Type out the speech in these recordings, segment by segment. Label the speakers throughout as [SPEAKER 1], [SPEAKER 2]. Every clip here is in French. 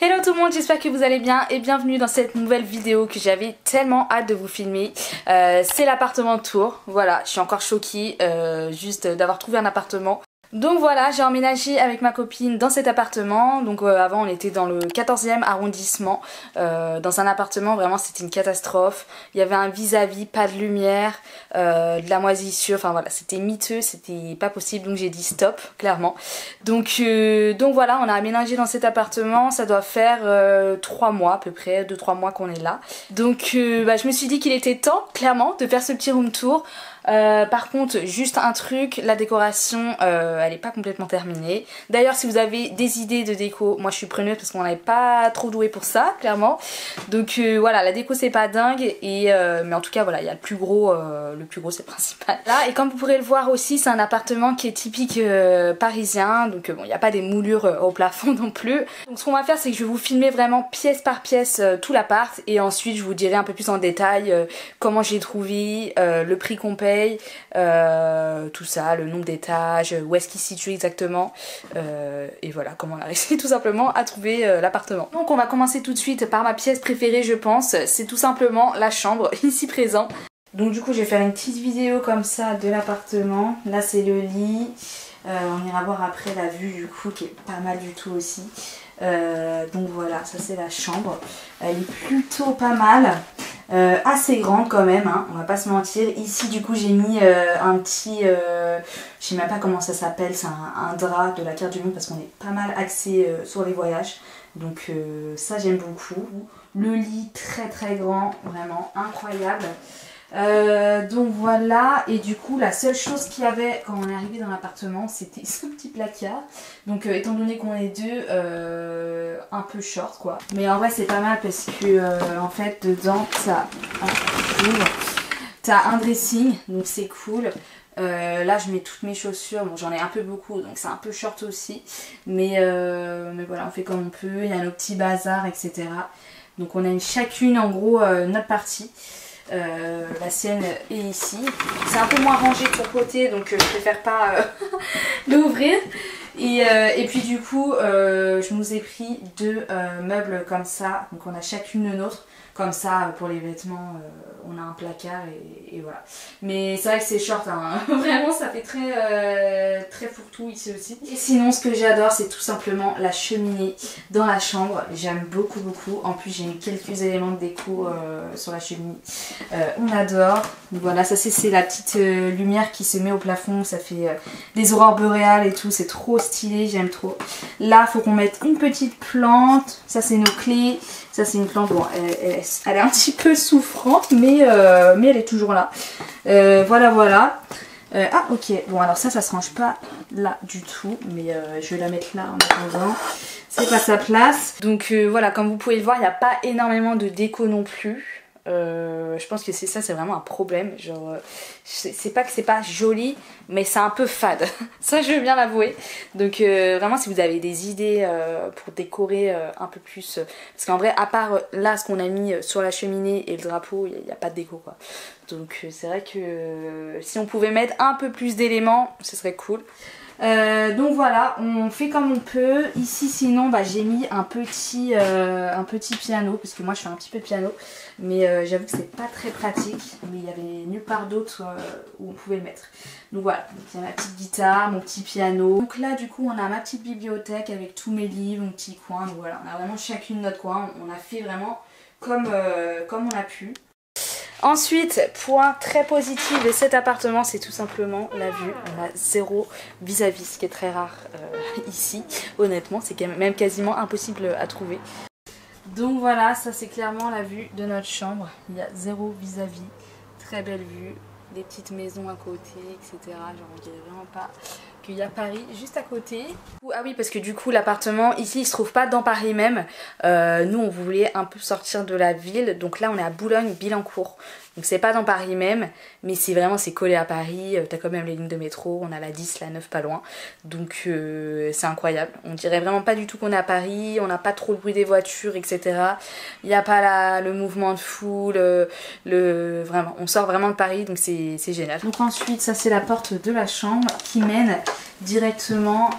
[SPEAKER 1] Hello tout le monde, j'espère que vous allez bien et bienvenue dans cette nouvelle vidéo que j'avais tellement hâte de vous filmer. C'est l'appartement de Tours, voilà, je suis encore choquée juste d'avoir trouvé un appartement. Donc voilà, j'ai emménagé avec ma copine dans cet appartement. Donc avant on était dans le 14e arrondissement, dans un appartement vraiment c'était une catastrophe. Il y avait un vis-à-vis, pas de lumière, de la moisissure, enfin voilà, c'était miteux, c'était pas possible, donc j'ai dit stop, clairement. Donc voilà, on a aménagé dans cet appartement, ça doit faire 3 mois à peu près, 2-3 mois qu'on est là. Donc je me suis dit qu'il était temps, clairement, de faire ce petit room tour. Par contre, juste un truc, la décoration elle est pas complètement terminée. D'ailleurs si vous avez des idées de déco, moi je suis preneuse parce qu'on n'est pas trop doué pour ça, clairement. Donc voilà, la déco c'est pas dingue et mais en tout cas voilà, il y a le plus gros c'est le principal. Là, et comme vous pourrez le voir aussi, c'est un appartement qui est typique parisien. Donc bon, il n'y a pas des moulures au plafond non plus. Donc ce qu'on va faire, c'est que je vais vous filmer vraiment pièce par pièce tout l'appart et ensuite je vous dirai un peu plus en détail comment j'ai trouvé, le prix qu'on paye, tout ça, le nombre d'étages, où est-ce qu'il se situe exactement, et voilà comment on a réussi tout simplement à trouver l'appartement. Donc on va commencer tout de suite par ma pièce préférée je pense, c'est tout simplement la chambre ici présent. Donc du coup je vais faire une petite vidéo comme ça de l'appartement. Là c'est le lit, on ira voir après la vue du coup qui est pas mal du tout aussi. Donc voilà, ça c'est la chambre, elle est plutôt pas mal. Assez grande quand même, hein, on va pas se mentir. Ici du coup j'ai mis un petit, je sais même pas comment ça s'appelle, c'est un drap de la carte du monde parce qu'on est pas mal axé sur les voyages. Donc ça j'aime beaucoup. Le lit très très grand, vraiment incroyable. Donc voilà, et du coup la seule chose qu'il y avait quand on est arrivé dans l'appartement c'était ce petit placard. Donc étant donné qu'on est deux, un peu short quoi. Mais en vrai c'est pas mal parce que en fait dedans t'as un dressing, donc c'est cool. Là je mets toutes mes chaussures, bon j'en ai un peu beaucoup donc c'est un peu short aussi. Mais voilà, on fait comme on peut, il y a nos petits bazars etc. Donc on a chacune en gros notre partie. La sienne est ici. C'est un peu moins rangé de son côté donc je préfère pas l'ouvrir. Et puis du coup je nous ai pris deux meubles comme ça. Donc on a chacune le nôtre. Comme ça pour les vêtements on a un placard et voilà. Mais c'est vrai que c'est short hein. Vraiment ça fait très fourre-tout ici aussi. Et sinon ce que j'adore c'est tout simplement la cheminée dans la chambre. J'aime beaucoup. En plus j'ai mis quelques éléments de déco sur la cheminée. On adore. Donc voilà, ça c'est la petite lumière qui se met au plafond. Ça fait des aurores boréales et tout. C'est trop stylé, j'aime trop. Là faut qu'on mette une petite plante. Ça c'est nos clés. Ça c'est une plante, bon elle est un petit peu souffrante mais elle est toujours là. Voilà. Ah ok, bon alors ça se range pas là du tout, mais je vais la mettre là en attendant. C'est pas sa place. Donc voilà, comme vous pouvez le voir, il n'y a pas énormément de déco non plus. Je pense que c'est vraiment un problème. Genre, c'est pas que c'est pas joli, mais c'est un peu fade. Ça, je veux bien l'avouer. Donc, vraiment, si vous avez des idées pour décorer un peu plus, parce qu'en vrai, à part là, ce qu'on a mis sur la cheminée et le drapeau, il n'y a pas de déco quoi. Donc, c'est vrai que si on pouvait mettre un peu plus d'éléments, ce serait cool. Donc voilà, on fait comme on peut. Ici sinon j'ai mis un petit piano parce que moi je fais un petit peu de piano, mais j'avoue que c'est pas très pratique, mais il y avait nulle part d'autre où on pouvait le mettre. Donc voilà, il y a ma petite guitare, mon petit piano. Donc là du coup on a ma petite bibliothèque avec tous mes livres, mon petit coin. Donc voilà, on a vraiment chacune notre coin, on a fait vraiment comme on a pu. Ensuite, point très positif de cet appartement, c'est tout simplement la vue. On a zéro vis-à-vis, ce qui est très rare ici. Honnêtement, c'est même quasiment impossible à trouver. Donc voilà, ça c'est clairement la vue de notre chambre. Il y a zéro vis-à-vis. Très belle vue, des petites maisons à côté, etc. Genre on dirait vraiment pas qu'il y a Paris juste à côté. Ah oui, parce que du coup l'appartement ici il se trouve pas dans Paris même. Nous on voulait un peu sortir de la ville, donc là on est à Boulogne-Billancourt. Donc c'est pas dans Paris même, mais c'est collé à Paris. T'as quand même les lignes de métro, on a la 10, la 9 pas loin. Donc c'est incroyable. On dirait vraiment pas du tout qu'on est à Paris, on n'a pas trop le bruit des voitures, etc. Il n'y a pas le mouvement de foule, vraiment, on sort vraiment de Paris, donc c'est génial. Donc ensuite, ça c'est la porte de la chambre qui mène directement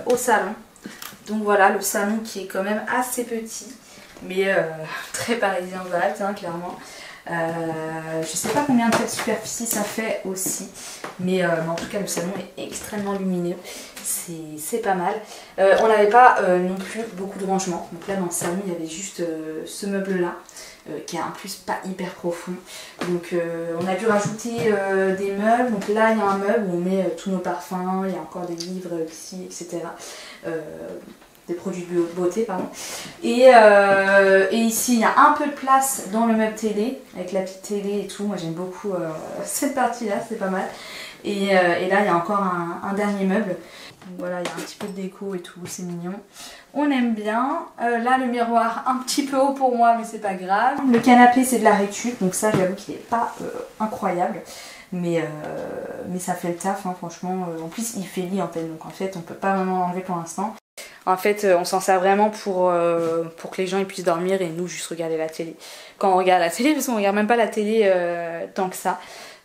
[SPEAKER 1] au salon. Donc voilà, le salon qui est quand même assez petit, mais très parisien vibes, hein, clairement. Je sais pas combien de superficie ça fait aussi, mais en tout cas le salon est extrêmement lumineux, c'est pas mal. On n'avait pas non plus beaucoup de rangements, donc là dans le salon il y avait juste ce meuble là qui est en plus pas hyper profond, donc on a dû rajouter des meubles. Donc là il y a un meuble où on met tous nos parfums, il y a encore des livres ici, etc. Des produits de beauté, pardon. Et ici, il y a un peu de place dans le meuble télé, avec la petite télé et tout. Moi, j'aime beaucoup cette partie-là, c'est pas mal. Et là, il y a encore un dernier meuble. Donc voilà, il y a un petit peu de déco et tout, c'est mignon. On aime bien. Là, le miroir, un petit peu haut pour moi, mais c'est pas grave. Le canapé, c'est de la récup, donc ça, j'avoue qu'il est pas incroyable. Mais ça fait le taf, hein, franchement. En plus, il fait lit, en fait, donc en fait, on peut pas vraiment l'enlever pour l'instant. En fait, on s'en sert vraiment pour que les gens ils puissent dormir et nous juste regarder la télé. Quand on regarde la télé, parce qu'on regarde même pas la télé tant que ça.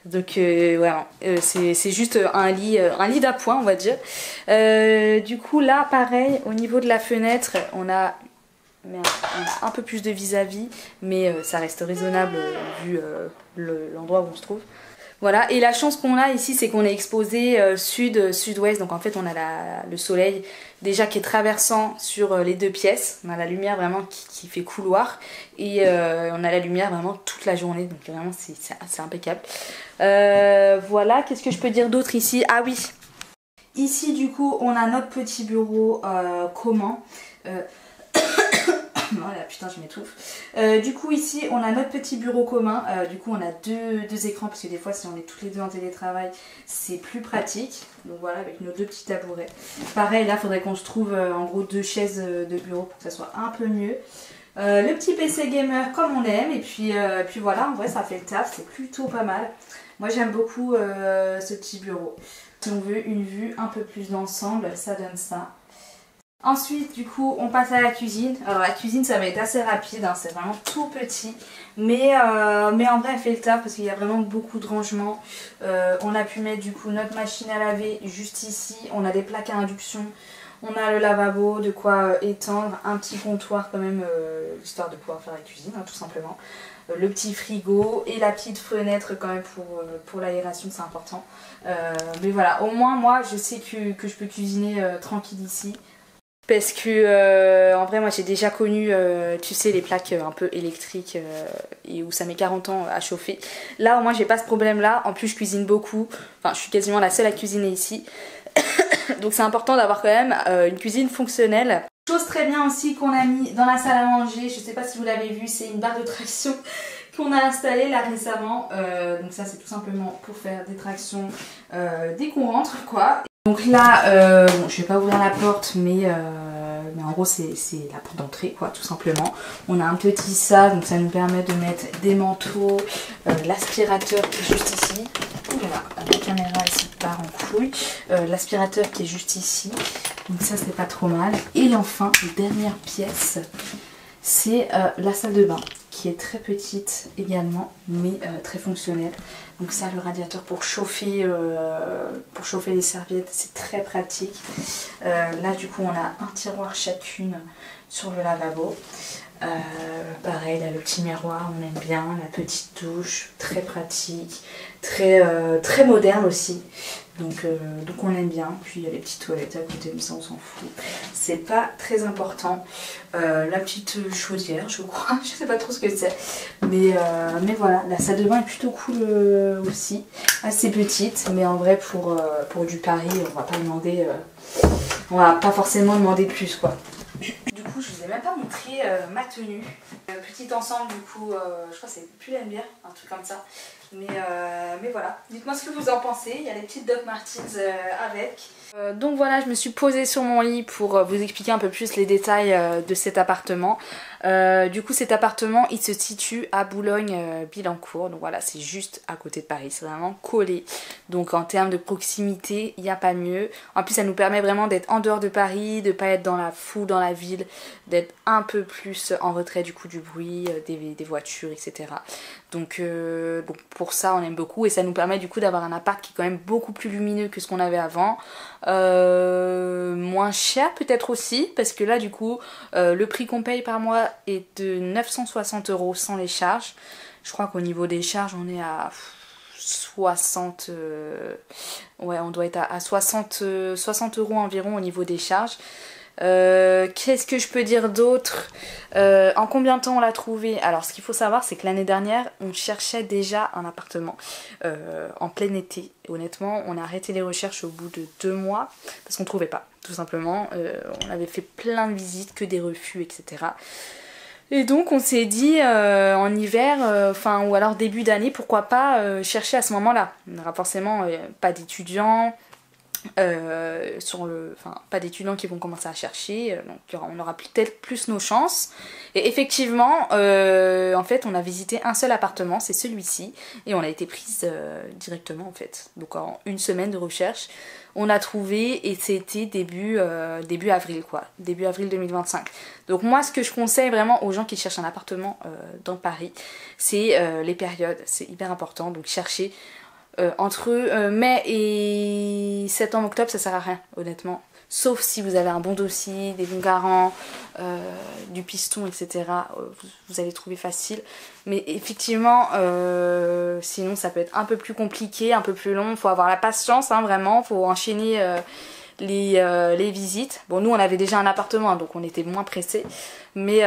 [SPEAKER 1] Donc voilà, c'est juste un lit d'appoint, on va dire. Du coup là, pareil, au niveau de la fenêtre, on a un peu plus de vis-à-vis, mais ça reste raisonnable vu l'endroit où on se trouve. Voilà, et la chance qu'on a ici, c'est qu'on est exposé sud-ouest, donc en fait on a le soleil déjà qui est traversant sur les deux pièces. On a la lumière vraiment qui fait couloir, et on a la lumière vraiment toute la journée, donc vraiment c'est impeccable. Voilà, qu'est-ce que je peux dire d'autre ici? Ah oui, ici du coup on a notre petit bureau commun. Oh là, putain, je m'étouffe. Du coup, ici, on a notre petit bureau commun. Du coup, on a deux écrans parce que des fois, si on est toutes les deux en télétravail, c'est plus pratique. Donc voilà, avec nos deux petits tabourets. Pareil, là, il faudrait qu'on se trouve en gros 2 chaises de bureau pour que ça soit un peu mieux. Le petit PC gamer comme on aime. Et puis voilà, en vrai, ça fait le taf. C'est plutôt pas mal. Moi, j'aime beaucoup ce petit bureau. Si on veut une vue un peu plus d'ensemble, ça donne ça. Ensuite, du coup, on passe à la cuisine. Alors la cuisine, ça va être assez rapide, hein, c'est vraiment tout petit. Mais en vrai, elle fait le taf parce qu'il y a vraiment beaucoup de rangements. On a pu mettre du coup notre machine à laver juste ici. On a des plaques à induction. On a le lavabo, de quoi étendre. Un petit comptoir quand même, histoire de pouvoir faire la cuisine, hein, tout simplement. Le petit frigo et la petite fenêtre quand même pour l'aération, c'est important. Mais voilà, au moins moi, je sais que je peux cuisiner tranquille ici. Parce que en vrai moi j'ai déjà connu tu sais les plaques un peu électriques et où ça met 40 ans à chauffer. Là au moins j'ai pas ce problème là, en plus je cuisine beaucoup, enfin je suis quasiment la seule à cuisiner ici. Donc c'est important d'avoir quand même une cuisine fonctionnelle. Chose très bien aussi qu'on a mis dans la salle à manger, je sais pas si vous l'avez vu, c'est une barre de traction qu'on a installée là récemment. Donc ça c'est tout simplement pour faire des tractions dès qu'on rentre quoi. Donc là, bon, je vais pas ouvrir la porte, mais en gros c'est la porte d'entrée quoi, tout simplement. On a un petit ça, donc ça nous permet de mettre des manteaux, l'aspirateur qui est juste ici. Ouh là là, la caméra ici part en couille. L'aspirateur qui est juste ici, donc ça c'est pas trop mal. Et enfin, dernière pièce, c'est la salle de bain, qui est très petite également, mais très fonctionnelle. Donc ça, le radiateur pour chauffer les serviettes, c'est très pratique. Là, du coup, on a un tiroir chacune sur le lavabo. Pareil, là, le petit miroir, on aime bien. La petite douche, très pratique. Très moderne aussi. Donc on aime bien. Puis il y a les petites toilettes à côté, mais ça on s'en fout. C'est pas très important. La petite chaudière, je crois. Je sais pas trop ce que c'est. Mais voilà, la salle de bain est plutôt cool aussi. Assez petite, mais en vrai pour du Paris, on va pas demander. On va pas forcément demander plus quoi. Du coup, je vous ai même pas montré ma tenue. Petit ensemble, du coup, je crois que c'est pull and bear, un truc comme ça. Mais voilà, dites-moi ce que vous en pensez. Il y a les petites Doc Martens avec. Donc voilà, je me suis posée sur mon lit pour vous expliquer un peu plus les détails de cet appartement. Du coup cet appartement il se situe à Boulogne-Billancourt, donc voilà c'est juste à côté de Paris, c'est vraiment collé. Donc en termes de proximité il n'y a pas mieux. En plus ça nous permet vraiment d'être en dehors de Paris, de pas être dans la foule, dans la ville, d'être un peu plus en retrait du coup du bruit, des voitures etc. Donc pour ça on aime beaucoup et ça nous permet du coup d'avoir un appart qui est quand même beaucoup plus lumineux que ce qu'on avait avant. Moins cher peut-être aussi parce que là du coup le prix qu'on paye par mois est de 960 € sans les charges. Je crois qu'au niveau des charges on est à 60... ouais, on doit être à 60 € environ au niveau des charges. Qu'est-ce que je peux dire d'autre? En combien de temps on l'a trouvé? Alors ce qu'il faut savoir c'est que l'année dernière on cherchait déjà un appartement en plein été. Honnêtement on a arrêté les recherches au bout de 2 mois parce qu'on trouvait pas tout simplement. On avait fait plein de visites, que des refus, etc. Et donc on s'est dit en hiver, ou alors début d'année, pourquoi pas chercher à ce moment-là. On n'aura forcément pas d'étudiants, pas d'étudiants qui vont commencer à chercher, donc on aura peut-être plus nos chances. Et effectivement, en fait on a visité un seul appartement, c'est celui-ci, et on a été prise directement en fait. Donc en une semaine de recherche, on a trouvé et c'était début avril quoi, début avril 2025. Donc moi ce que je conseille vraiment aux gens qui cherchent un appartement dans Paris, c'est les périodes, c'est hyper important, donc cherchez entre mai et septembre, octobre, ça sert à rien, honnêtement. Sauf si vous avez un bon dossier, des bons garants, du piston, etc. Vous allez trouver facile. Mais effectivement, sinon ça peut être un peu plus compliqué, un peu plus long. Il faut avoir la patience, hein, vraiment. Il faut enchaîner les visites. Bon, nous on avait déjà un appartement, hein, donc on était moins pressés. Mais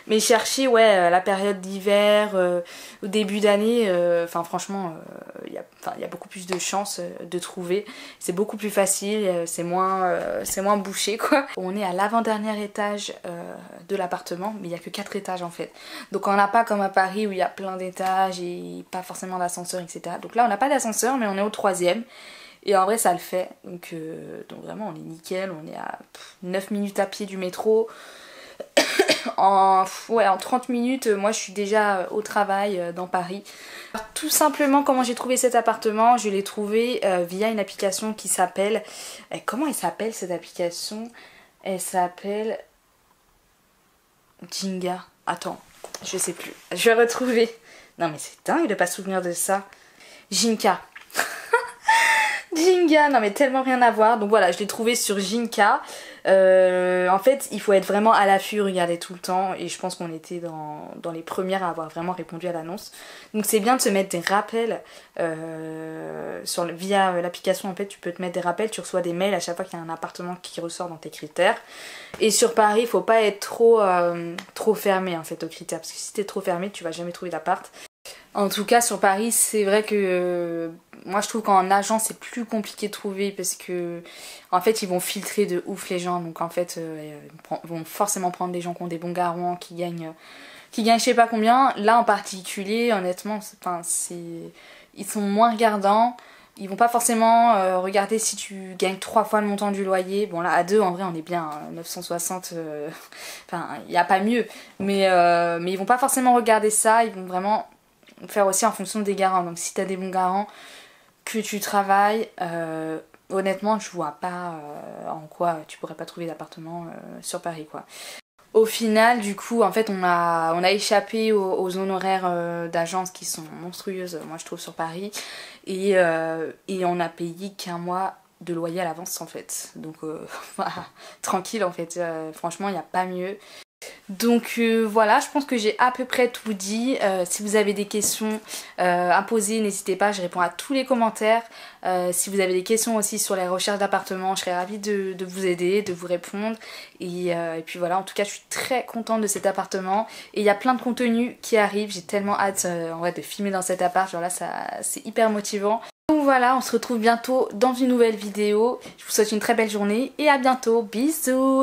[SPEAKER 1] mais chercher la période d'hiver, au début d'année, franchement, il y a beaucoup plus de chances de trouver. C'est beaucoup plus facile, c'est moins bouché quoi. On est à l'avant-dernier étage de l'appartement, mais il n'y a que 4 étages en fait. Donc on n'a pas comme à Paris où il y a plein d'étages et pas forcément d'ascenseur, etc. Donc là on n'a pas d'ascenseur, mais on est au 3e. Et en vrai ça le fait, donc vraiment on est nickel, on est à 9 minutes à pied du métro. En 30 minutes, moi je suis déjà au travail dans Paris. Alors, tout simplement comment j'ai trouvé cet appartement, je l'ai trouvé via une application qui s'appelle... comment elle s'appelle cette application? Elle s'appelle... Jinga. Attends, je sais plus. Je vais retrouver. Non mais c'est dingue de pas se souvenir de ça. Jinka. Jinga, non mais tellement rien à voir. Donc voilà, je l'ai trouvé sur Jinka. En fait, il faut être vraiment à l'affût, regarder tout le temps. Et je pense qu'on était dans les premières à avoir vraiment répondu à l'annonce. Donc c'est bien de se mettre des rappels. Via l'application, en fait, tu peux te mettre des rappels. Tu reçois des mails à chaque fois qu'il y a un appartement qui ressort dans tes critères. Et sur Paris, il faut pas être trop fermé en fait aux critères. Parce que si t'es trop fermé, tu vas jamais trouver d'appart. En tout cas sur Paris c'est vrai que moi je trouve qu'en agence c'est plus compliqué de trouver parce que en fait ils vont filtrer de ouf les gens, donc en fait ils vont forcément prendre des gens qui ont des bons garants, qui gagnent je sais pas combien. Là en particulier honnêtement ils sont moins regardants. Ils vont pas forcément regarder si tu gagnes 3 fois le montant du loyer. Bon là à 2 en vrai on est bien, 960, il n'y a pas mieux. Mais ils vont pas forcément regarder ça, ils vont vraiment faire aussi en fonction des garants. Donc si tu as des bons garants, que tu travailles, honnêtement je vois pas en quoi tu pourrais pas trouver d'appartement sur Paris quoi. Au final, du coup, en fait, on a échappé aux honoraires d'agence qui sont monstrueuses, moi je trouve, sur Paris. Et on a payé qu'1 mois de loyer à l'avance, en fait. Donc, tranquille, en fait. Franchement, il n'y a pas mieux. Donc voilà, je pense que j'ai à peu près tout dit. Si vous avez des questions à poser, n'hésitez pas, je réponds à tous les commentaires. Si vous avez des questions aussi sur les recherches d'appartements, je serais ravie de vous aider, de vous répondre. Et puis voilà, en tout cas je suis très contente de cet appartement. Et il y a plein de contenus qui arrivent, j'ai tellement hâte en vrai de filmer dans cet appart, genre là c'est hyper motivant. Donc voilà, on se retrouve bientôt dans une nouvelle vidéo. Je vous souhaite une très belle journée et à bientôt, bisous.